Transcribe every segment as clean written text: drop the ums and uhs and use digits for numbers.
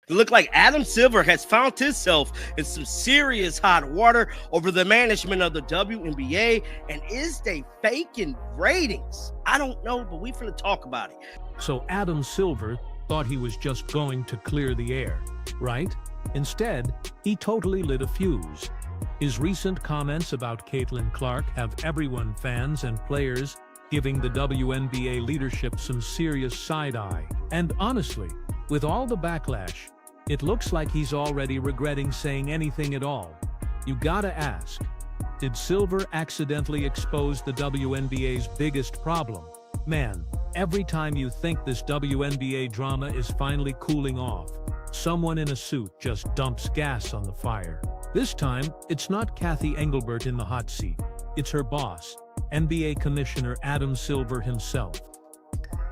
It looked like Adam Silver has found himself in some serious hot water over the management of the WNBA. And is they faking ratings? I don't know, but we finna talk about it. So Adam Silver thought he was just going to clear the air, right? Instead, he totally lit a fuse. His recent comments about Caitlin Clark have everyone, fans and players, giving the WNBA leadership some serious side-eye. And honestly, with all the backlash, it looks like he's already regretting saying anything at all. You gotta ask, did Silver accidentally expose the WNBA's biggest problem? Man, every time you think this WNBA drama is finally cooling off, someone in a suit just dumps gas on the fire. This time, it's not Cathy Engelbert in the hot seat. It's her boss, NBA Commissioner Adam Silver himself.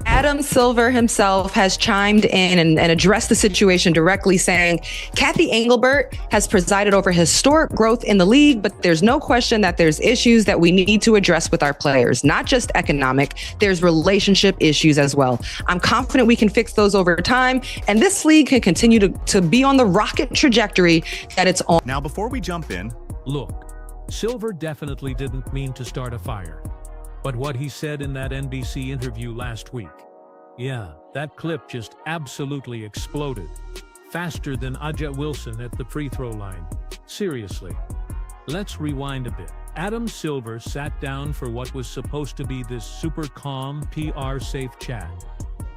Adam Silver himself has chimed in and addressed the situation directly, saying, Cathy Engelbert has presided over historic growth in the league, but there's no question that there's issues that we need to address with our players, not just economic, there's relationship issues as well. I'm confident we can fix those over time, and this league can continue to be on the rocket trajectory that it's on. Now, before we jump in, look, Silver definitely didn't mean to start a fire. But what he said in that NBC interview last week, yeah, that clip just absolutely exploded. Faster than A'ja Wilson at the free throw line. Seriously. Let's rewind a bit. Adam Silver sat down for what was supposed to be this super calm, PR-safe chat.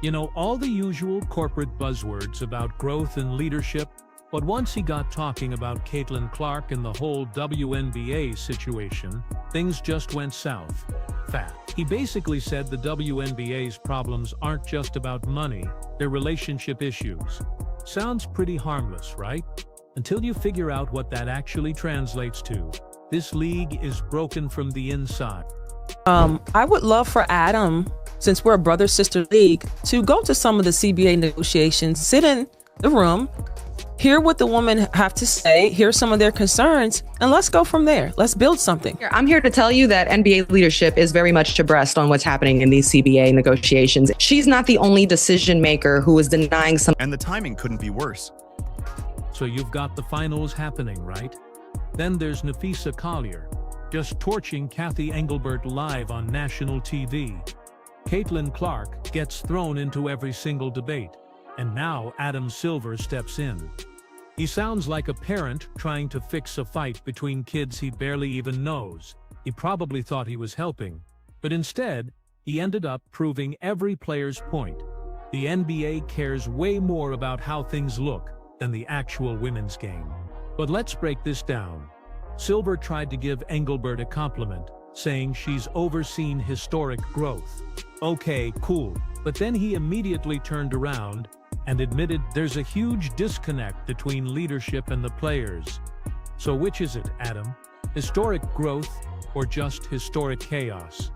You know, all the usual corporate buzzwords about growth and leadership, but once he got talking about Caitlin Clark and the whole WNBA situation, things just went south. Fast. He basically said the WNBA's problems aren't just about money, they're relationship issues. Sounds pretty harmless, right? Until you figure out what that actually translates to. This league is broken from the inside. I would love for Adam, since we're a brother-sister league, to go to some of the CBA negotiations, sit in the room, hear what the women have to say, hear some of their concerns, and let's go from there. Let's build something. I'm here to tell you that NBA leadership is very much abreast on what's happening in these CBA negotiations. She's not the only decision maker who is denying some. And the timing couldn't be worse. So you've got the finals happening, right? Then there's Napheesa Collier, just torching Cathy Engelbert live on national TV. Caitlin Clark gets thrown into every single debate. And now Adam Silver steps in. He sounds like a parent trying to fix a fight between kids he barely even knows. He probably thought he was helping, but instead, he ended up proving every player's point. The NBA cares way more about how things look than the actual women's game. But let's break this down. Silver tried to give Engelbert a compliment, saying she's overseen historic growth. Okay, cool. But then he immediately turned around and admitted there's a huge disconnect between leadership and the players. So which is it, Adam? Historic growth or just historic chaos?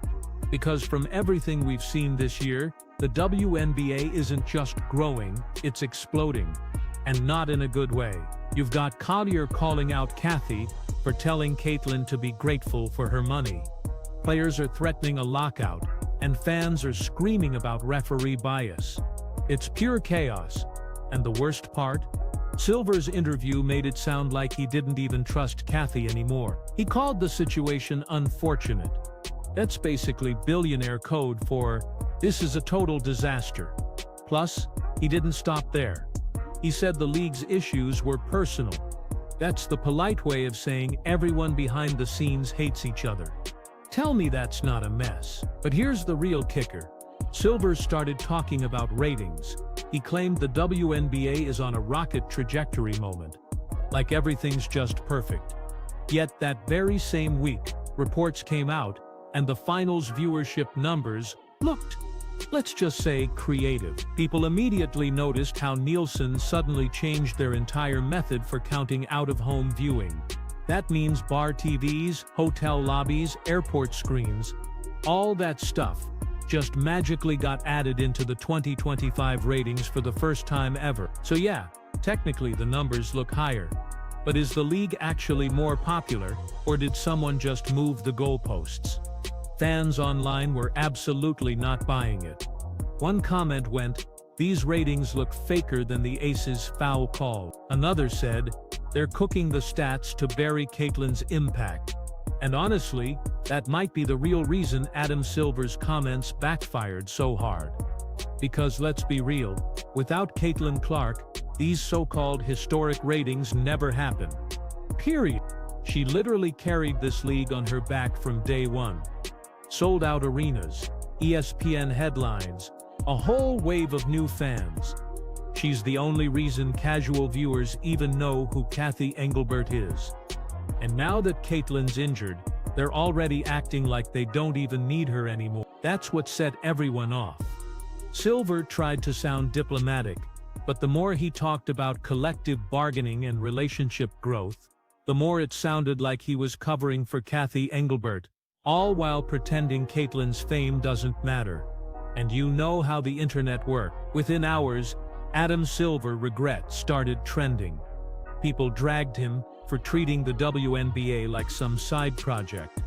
Because from everything we've seen this year, the WNBA isn't just growing, it's exploding. And not in a good way. You've got Collier calling out Cathy for telling Caitlin to be grateful for her money. Players are threatening a lockout, and fans are screaming about referee bias. It's pure chaos. And the worst part? Silver's interview made it sound like he didn't even trust Cathy anymore. He called the situation unfortunate. That's basically billionaire code for, this is a total disaster. Plus, he didn't stop there. He said the league's issues were personal. That's the polite way of saying everyone behind the scenes hates each other. Tell me that's not a mess. But here's the real kicker. Silver started talking about ratings. He claimed the WNBA is on a rocket trajectory moment. Like everything's just perfect. Yet that very same week, reports came out, and the finals viewership numbers looked, let's just say, creative. People immediately noticed how Nielsen suddenly changed their entire method for counting out-of-home viewing. That means bar TVs, hotel lobbies, airport screens, all that stuff just magically got added into the 2025 ratings for the first time ever. So yeah, technically the numbers look higher. But is the league actually more popular, or did someone just move the goalposts? Fans online were absolutely not buying it. One comment went, These ratings look faker than the Aces' foul call. Another said, they're cooking the stats to bury Caitlyn's impact. And honestly, that might be the real reason Adam Silver's comments backfired so hard. Because let's be real, without Caitlyn Clark, these so-called historic ratings never happen. Period. She literally carried this league on her back from day one. Sold out arenas, ESPN headlines, a whole wave of new fans. She's the only reason casual viewers even know who Cathy Engelbert is. And now that Caitlyn's injured, they're already acting like they don't even need her anymore. That's what set everyone off. Silver tried to sound diplomatic, but the more he talked about collective bargaining and relationship growth, the more it sounded like he was covering for Cathy Engelbert, all while pretending Caitlyn's fame doesn't matter. And you know how the internet worked. Within hours, Adam Silver regret started trending. People dragged him for treating the WNBA like some side project.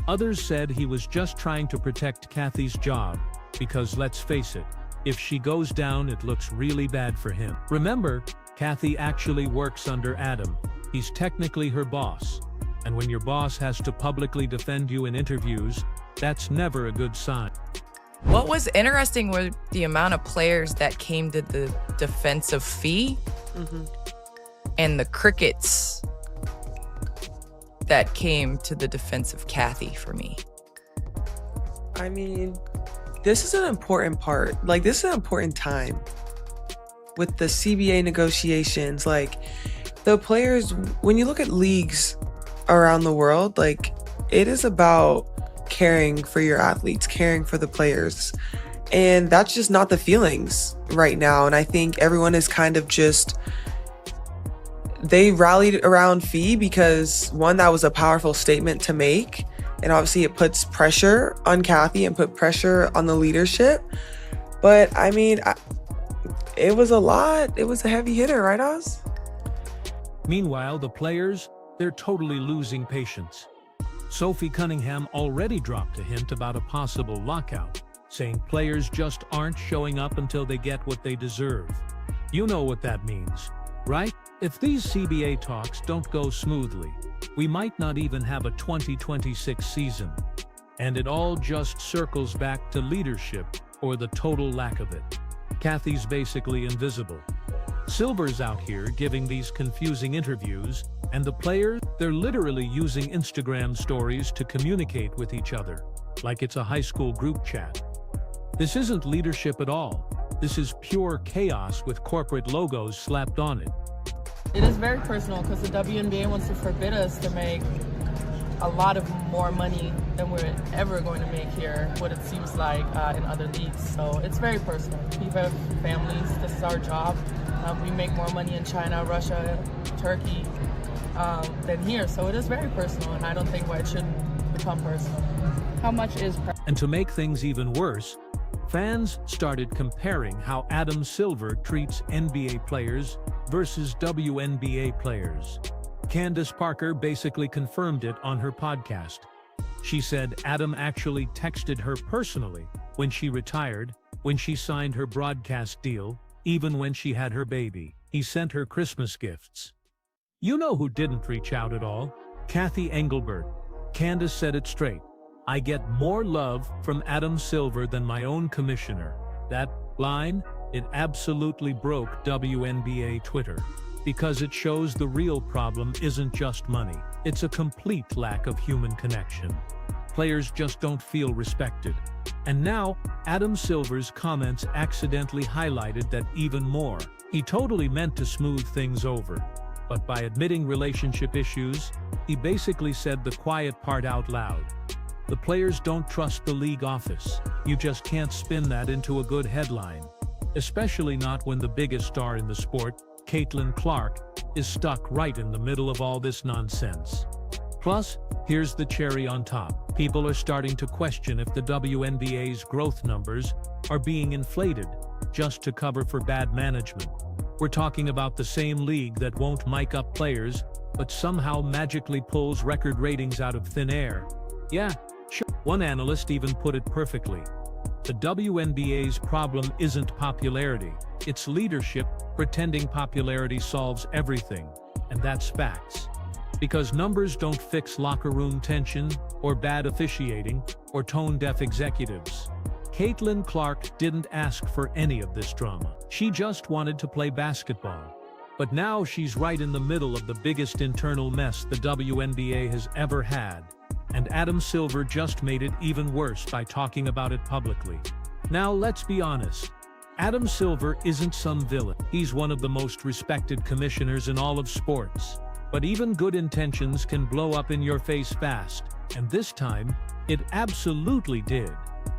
Others said he was just trying to protect Cathy's job, because let's face it, if she goes down it looks really bad for him. Remember, Cathy actually works under Adam. He's technically her boss. And when your boss has to publicly defend you in interviews, that's never a good sign. What was interesting were the amount of players that came to the defense of Fee and the crickets that came to the defense of Cathy for me. I mean, this is an important part. Like, this is an important time with the CBA negotiations. Like, the players, when you look at leagues around the world, like, it is about caring for your athletes, caring for the players. And that's just not the feelings right now. And I think everyone is kind of just, they rallied around Fee because, one, that was a powerful statement to make. And obviously it puts pressure on Cathy and put pressure on the leadership. But I mean, it was a lot. It was a heavy hitter, right, Oz? Meanwhile, the players, they're totally losing patience. Sophie Cunningham already dropped a hint about a possible lockout, saying players just aren't showing up until they get what they deserve. You know what that means, right? If these CBA talks don't go smoothly, we might not even have a 2026 season. And it all just circles back to leadership, or the total lack of it. Cathy's basically invisible. Silver's out here giving these confusing interviews, and the players, they're literally using Instagram stories to communicate with each other, like it's a high school group chat. This isn't leadership at all. This is pure chaos with corporate logos slapped on it. It is very personal because the WNBA wants to forbid us to make a lot of more money than we're ever going to make here, what it seems like in other leagues. So it's very personal. People have families. This is our job. We make more money in China, Russia, Turkey than here. So it is very personal, and I don't think why it shouldn't become personal. How much is... And to make things even worse, fans started comparing how Adam Silver treats NBA players versus WNBA players. Candace Parker basically confirmed it on her podcast. She said Adam actually texted her personally when she retired, when she signed her broadcast deal, even when she had her baby. He sent her Christmas gifts. You know who didn't reach out at all? Cathy Engelbert. Candace said it straight. I get more love from Adam Silver than my own commissioner. That line, it absolutely broke WNBA Twitter. Because it shows the real problem isn't just money. It's a complete lack of human connection. Players just don't feel respected. And now, Adam Silver's comments accidentally highlighted that even more. He totally meant to smooth things over. But by admitting relationship issues, he basically said the quiet part out loud. The players don't trust the league office. You just can't spin that into a good headline. Especially not when the biggest star in the sport, Caitlyn Clark, is stuck right in the middle of all this nonsense. Plus, here's the cherry on top. People are starting to question if the WNBA's growth numbers are being inflated just to cover for bad management. We're talking about the same league that won't mic up players, but somehow magically pulls record ratings out of thin air. Yeah, sure. One analyst even put it perfectly. The WNBA's problem isn't popularity, it's leadership pretending popularity solves everything, and that's facts. Because numbers don't fix locker room tension, or bad officiating, or tone-deaf executives. Caitlin Clark didn't ask for any of this drama. She just wanted to play basketball. But now she's right in the middle of the biggest internal mess the WNBA has ever had. And Adam Silver just made it even worse by talking about it publicly. Now let's be honest. Adam Silver isn't some villain. He's one of the most respected commissioners in all of sports. But even good intentions can blow up in your face fast. And this time, it absolutely did.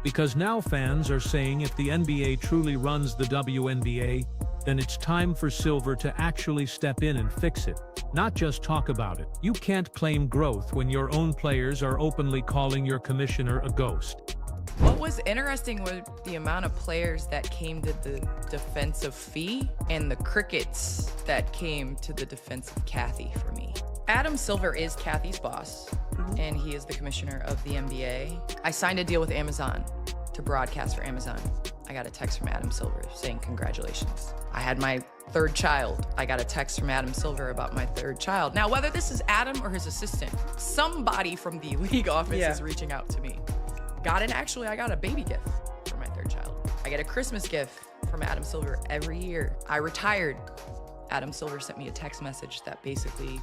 Because now fans are saying if the NBA truly runs the WNBA, then it's time for Silver to actually step in and fix it, not just talk about it. You can't claim growth when your own players are openly calling your commissioner a ghost. What was interesting was the amount of players that came to the defense of Fee and the crickets that came to the defense of Kathy for me. Adam Silver is Kathy's boss, and he is the commissioner of the NBA. I signed a deal with Amazon to broadcast for Amazon. I got a text from Adam Silver saying congratulations. I had my third child. I got a text from Adam Silver about my third child. Now, whether this is Adam or his assistant, somebody from the league office is reaching out to me. I got a baby gift for my third child. I get a Christmas gift from Adam Silver every year. I retired. Adam Silver sent me a text message that basically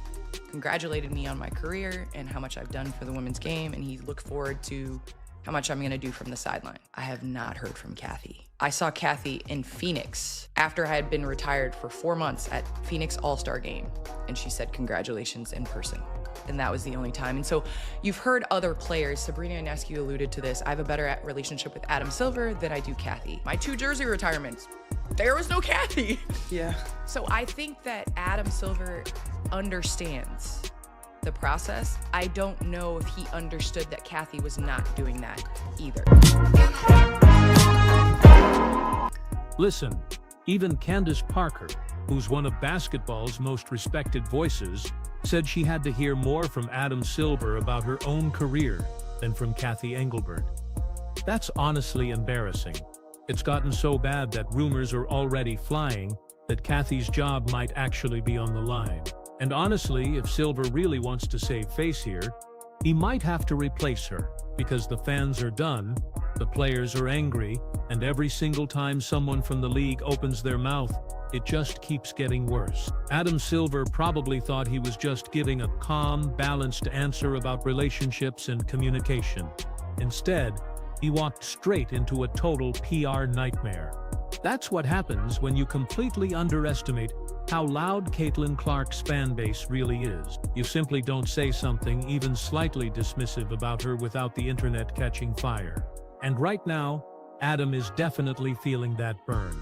congratulated me on my career and how much I've done for the women's game, and he looked forward to how much I'm gonna do from the sideline. I have not heard from Kathy. I saw Kathy in Phoenix after I had been retired for 4 months at Phoenix All-Star Game, and she said congratulations in person. And that was the only time. And so you've heard other players, Sabrina Ionescu alluded to this, I have a better relationship with Adam Silver than I do Kathy. My 2 jersey retirements, there was no Kathy. Yeah. So I think that Adam Silver understands the process. I don't know if he understood that Kathy was not doing that either. Listen, even Candace Parker, who's one of basketball's most respected voices, said she had to hear more from Adam Silver about her own career than from Kathy Engelbert. That's honestly embarrassing. It's gotten so bad that rumors are already flying that Kathy's job might actually be on the line. And honestly, if Silver really wants to save face here, he might have to replace her, because the fans are done, the players are angry, and every single time someone from the league opens their mouth, it just keeps getting worse. Adam Silver probably thought he was just giving a calm, balanced answer about relationships and communication. Instead, he walked straight into a total PR nightmare. That's what happens when you completely underestimate how loud Caitlin Clark's fan base really is. You simply don't say something even slightly dismissive about her without the internet catching fire. And right now, Adam is definitely feeling that burn.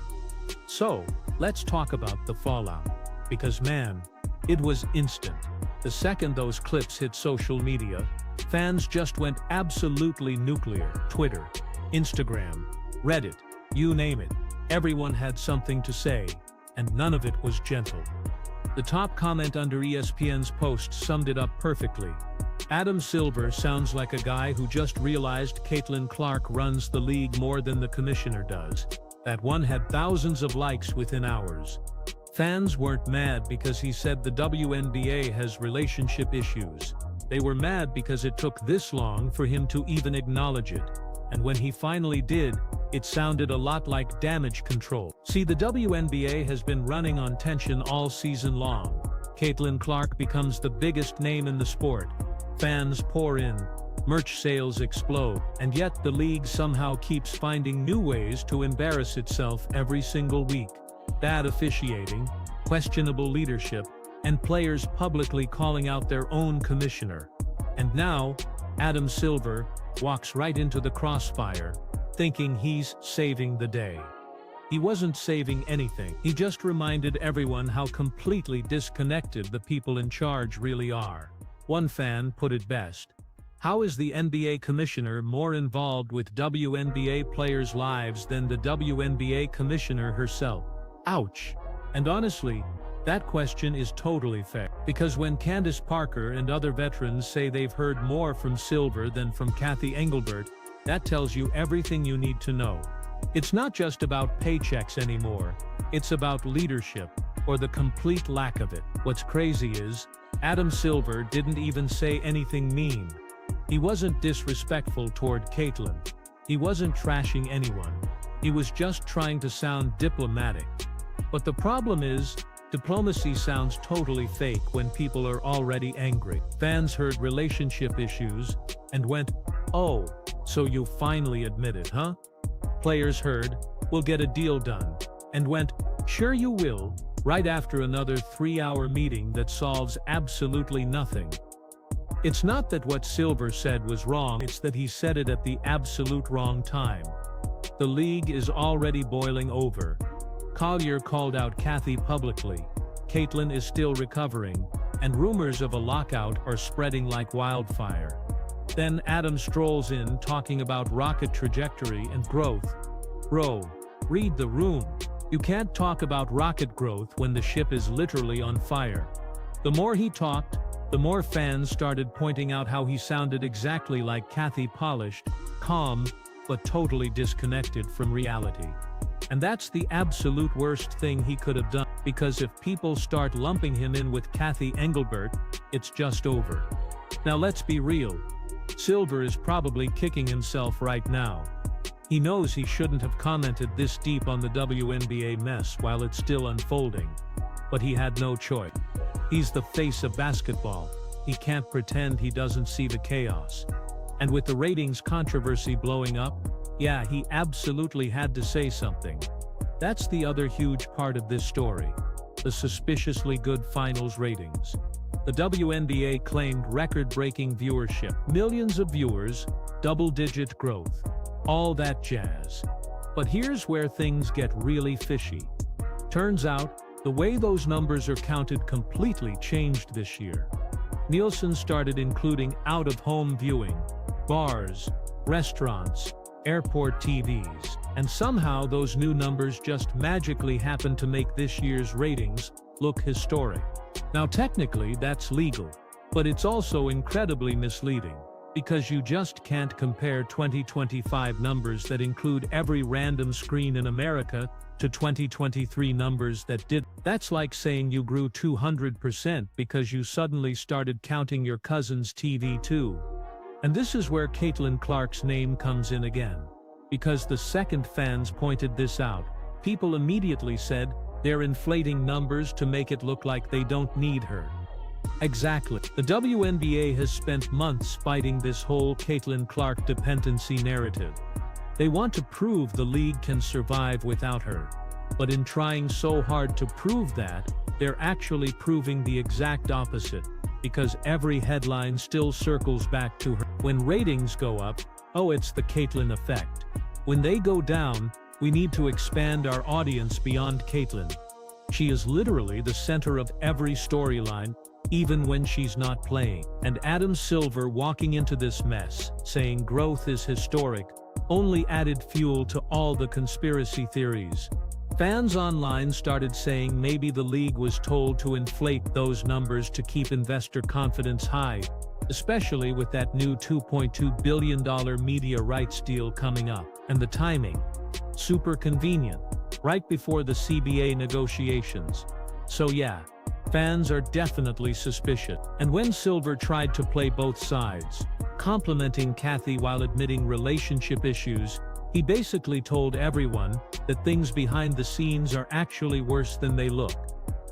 So, let's talk about the fallout. Because man, it was instant. The second those clips hit social media, fans just went absolutely nuclear. Twitter, Instagram, Reddit, you name it. Everyone had something to say, and none of it was gentle. The top comment under ESPN's post summed it up perfectly. Adam Silver sounds like a guy who just realized Caitlin Clark runs the league more than the commissioner does. That one had thousands of likes within hours. Fans weren't mad because he said the WNBA has relationship issues. They were mad because it took this long for him to even acknowledge it. And when he finally did, it sounded a lot like damage control. See, the WNBA has been running on tension all season long. Caitlin Clark becomes the biggest name in the sport. Fans pour in, merch sales explode, and yet the league somehow keeps finding new ways to embarrass itself every single week. Bad officiating, questionable leadership, and players publicly calling out their own commissioner. And now, Adam Silver walks right into the crossfire, thinking he's saving the day. He wasn't saving anything. He just reminded everyone how completely disconnected the people in charge really are. One fan put it best. How is the NBA commissioner more involved with WNBA players' lives than the WNBA commissioner herself? Ouch. And honestly, that question is totally fair. Because when Candace Parker and other veterans say they've heard more from Silver than from Kathy Engelbert, That tells you everything you need to know. It's not just about paychecks anymore. It's about leadership, or the complete lack of it. What's crazy is, Adam Silver didn't even say anything mean. He wasn't disrespectful toward Caitlyn. He wasn't trashing anyone. He was just trying to sound diplomatic. But the problem is, diplomacy sounds totally fake when people are already angry. Fans heard relationship issues and went, "Oh, so you finally admit it, huh?" Players heard, "We'll get a deal done," and went, "Sure you will," right after another 3-hour meeting that solves absolutely nothing. It's not that what Silver said was wrong, it's that he said it at the absolute wrong time. The league is already boiling over. Collier called out Kathy publicly. Caitlyn is still recovering, and rumors of a lockout are spreading like wildfire. Then Adam strolls in talking about rocket trajectory and growth. Bro, read the room. You can't talk about rocket growth when the ship is literally on fire. The more he talked, the more fans started pointing out how he sounded exactly like Kathy, polished, calm, but totally disconnected from reality. And that's the absolute worst thing he could have done, because if people start lumping him in with Kathy Engelbert, it's just over. Now let's be real. Silver is probably kicking himself right now. He knows he shouldn't have commented this deep on the WNBA mess while it's still unfolding. But he had no choice. He's the face of basketball. He can't pretend he doesn't see the chaos. And with the ratings controversy blowing up, yeah, he absolutely had to say something. That's the other huge part of this story. The suspiciously good finals ratings. The WNBA claimed record-breaking viewership, millions of viewers, double-digit growth, all that jazz. But here's where things get really fishy. Turns out, the way those numbers are counted completely changed this year. Nielsen started including out-of-home viewing, bars, restaurants, airport TVs, and somehow those new numbers just magically happened to make this year's ratings look historic. Now technically that's legal, but it's also incredibly misleading, because you just can't compare 2025 numbers that include every random screen in America to 2023 numbers that did. That's like saying you grew 200% because you suddenly started counting your cousin's TV too. And this is where Caitlyn Clark's name comes in again. Because the second fans pointed this out, people immediately said they're inflating numbers to make it look like they don't need her. Exactly. The WNBA has spent months fighting this whole Caitlyn Clark dependency narrative. They want to prove the league can survive without her. But in trying so hard to prove that, they're actually proving the exact opposite. Because every headline still circles back to her. When ratings go up, oh, it's the Caitlyn effect. When they go down, we need to expand our audience beyond Caitlyn. She is literally the center of every storyline, even when she's not playing. And Adam Silver walking into this mess, saying growth is historic, only added fuel to all the conspiracy theories. Fans online started saying maybe the league was told to inflate those numbers to keep investor confidence high, especially with that new $2.2 billion media rights deal coming up. And the timing. Super convenient. Right before the CBA negotiations. So yeah, fans are definitely suspicious. And when Silver tried to play both sides, complimenting Kathy while admitting relationship issues, he basically told everyone that things behind the scenes are actually worse than they look.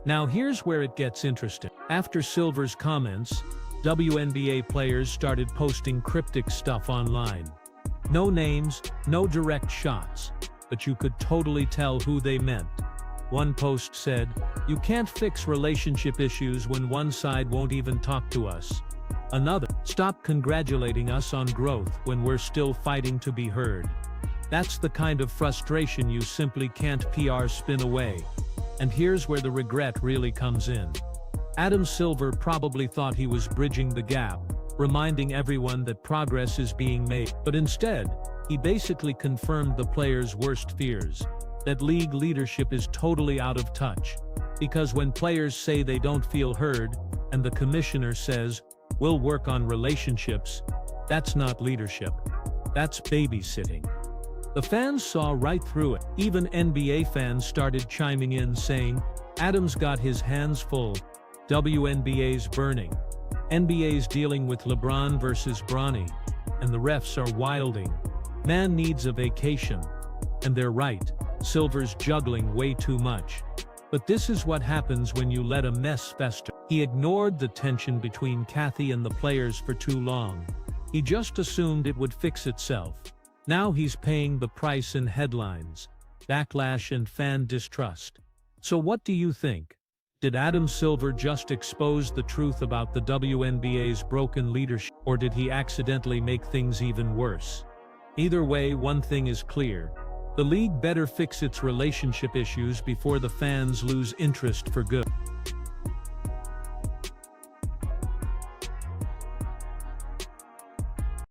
Now here's where it gets interesting. After Silver's comments, WNBA players started posting cryptic stuff online. No names, no direct shots, but you could totally tell who they meant. One post said, "You can't fix relationship issues when one side won't even talk to us." Another, "Stop congratulating us on growth when we're still fighting to be heard." That's the kind of frustration you simply can't PR spin away. And here's where the regret really comes in. Adam Silver probably thought he was bridging the gap, reminding everyone that progress is being made. But instead, he basically confirmed the players' worst fears, that league leadership is totally out of touch. Because when players say they don't feel heard, and the commissioner says, "We'll work on relationships," that's not leadership. That's babysitting. The fans saw right through it. Even NBA fans started chiming in saying, Adam's got his hands full. WNBA's burning. NBA's dealing with LeBron versus Bronny. And the refs are wilding. Man needs a vacation. And they're right. Silver's juggling way too much. But this is what happens when you let a mess fester. He ignored the tension between Kathy and the players for too long. He just assumed it would fix itself. Now he's paying the price in headlines, backlash and fan distrust. So what do you think? Did Adam Silver just expose the truth about the WNBA's broken leadership, or did he accidentally make things even worse? Either way, one thing is clear. The league better fix its relationship issues before the fans lose interest for good.